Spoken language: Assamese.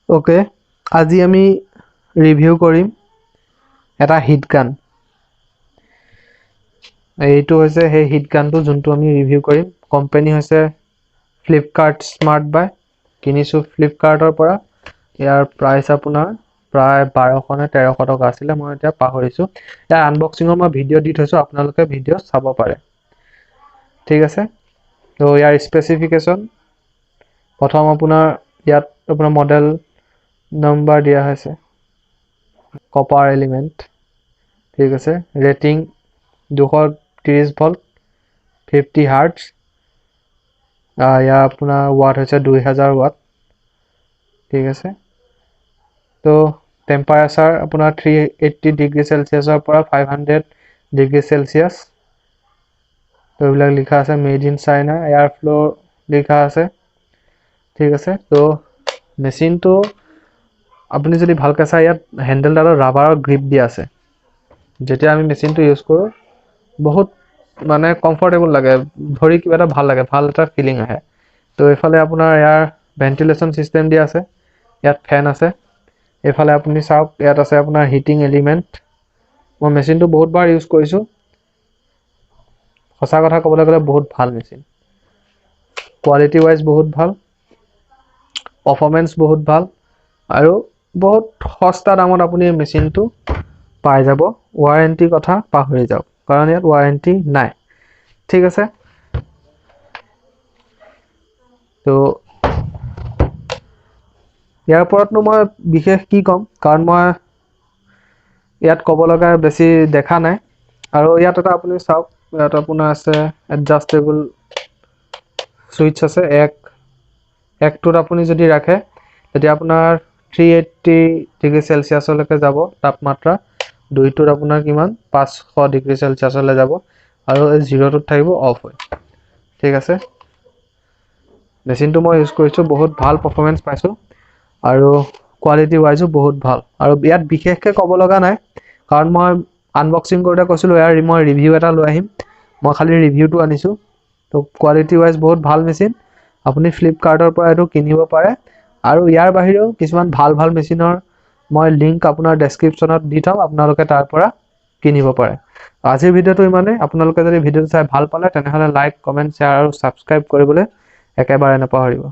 ওকে, আজি আমি ৰিভিউ কৰিম এটা হিট গান। এইটো হৈছে সেই হিট গানটো যোনটো আমি ৰিভিউ কৰিম। কোম্পানী হৈছে ফ্লিপকাৰ্ট স্মাৰ্ট বাই। কিনিছো ফ্লিপকাৰ্টৰ পৰা। ইয়াৰ প্ৰাইচ আপোনাৰ প্ৰায় 1200 নে 1300 টকা আছিলে, মই এতিয়া পাহৰিছো। ইয়াৰ আনবক্সিঙৰ মই ভিডিঅ' দি থৈছো, আপোনালোকে ভিডিঅ' চাব পাৰে। ঠিক আছে, তো ইয়াৰ স্পেচিফিকেশ্যন প্ৰথম আপোনাৰ ইয়াত আপোনাৰ মডেল নাম্বাৰ দিয়া হৈছে, কপাৰ এলিমেণ্ট। ঠিক আছে, ৰেটিং 230 ভল্ট 50 হাৰ্টজ। ইয়াৰ আপোনাৰ ৱাট হৈছে 2000 ৱাট। ঠিক আছে, তো টেম্পাৰেচাৰ আপোনাৰ 380 ডিগ্ৰী চেলচিয়াছৰ পৰা 500 ডিগ্ৰী চেলচিয়াছ। তো এইবিলাক লিখা আছে made in China. Air flow লিখা আছে। ঠিক আছে, তো মেচিনটো আপুনি যদি ভালকৈ চাই, ইয়াত হেণ্ডেলডালৰ ৰাবাৰৰ গ্ৰিপ দিয়া আছে। যেতিয়া আমি মেচিনটো ইউজ কৰোঁ বহুত মানে কমফৰ্টেবল লাগে, ধৰি কিবা এটা ভাল লাগে, ভাল এটা ফিলিং আহে। তো এইফালে আপোনাৰ ইয়াৰ ভেণ্টিলেশ্যন চিষ্টেম দিয়া আছে, ইয়াত ফেন আছে। এইফালে আপুনি চাওক, ইয়াত আছে আপোনাৰ হিটিং এলিমেণ্ট। মই মেচিনটো বহুতবাৰ ইউজ কৰিছোঁ। সঁচা কথা ক'বলৈ গ'লে বহুত ভাল মেচিন। কোৱালিটি ৱাইজ বহুত ভাল, পাৰফৰ্মেঞ্চ বহুত ভাল, আৰু বহুত সস্তা দামত আপুনি মেচিনটো পাই যাব। ৱাৰেণ্টিৰ কথা পাহৰি যাওক, কাৰণ ইয়াত ৱাৰেণ্টি নাই। ঠিক আছে, তো ইয়াৰ ওপৰতনো মই বিশেষ কি ক'ম, কাৰণ মই ইয়াত ক'ব লগা বেছি দেখা নাই। আৰু ইয়াত এটা আপুনি চাওক, ইয়াত আপোনাৰ আছে এডজাষ্টেবল ছুইচ আছে। একটোত আপুনি যদি ৰাখে তেতিয়া আপোনাৰ 380 ডিগ্ৰী চেলচিয়াছলৈকে যাব তাপমাত্ৰা। দুইটোত আপোনাৰ কিমান 500 ডিগ্ৰী চেলচিয়াছলৈ যাব, আৰু এই জিৰ'টোত থাকিব অফ হৈ। ঠিক আছে, মেচিনটো মই ইউজ কৰিছোঁ, বহুত ভাল পাৰফৰ্মেঞ্চ পাইছোঁ, আৰু কোৱালিটি ৱাইজো বহুত ভাল। আৰু ইয়াত বিশেষকৈ ক'ব লগা নাই, কাৰণ মই আনবক্সিং কৰোঁতে কৈছিলোঁ ইয়াৰ মই ৰিভিউ এটা লৈ আহিম। মই খালি ৰিভিউটো আনিছোঁ। তো কোৱালিটি ৱাইজ বহুত ভাল মেচিন। আপুনি ফ্লিপকাৰ্টৰ পৰা এইটো কিনিব পাৰে। আৰু ইয়াৰ বাহিৰেও কিছুমান ভাল ভাল মেচিনৰ মই লিংক আপোনাৰ ডেছক্ৰিপশ্যনত দি থ'ম, আপোনালোকে তাৰ পৰা কিনিব পাৰে। আজিৰ ভিডিঅ'টো ইমানেই। আপোনালোকে যদি ভিডিঅ'টো চাই ভাল পালে তেনেহ'লে লাইক, কমেণ্ট, শ্বেয়াৰ আৰু ছাবস্ক্ৰাইব কৰিবলৈ একেবাৰে নাপাহৰিব।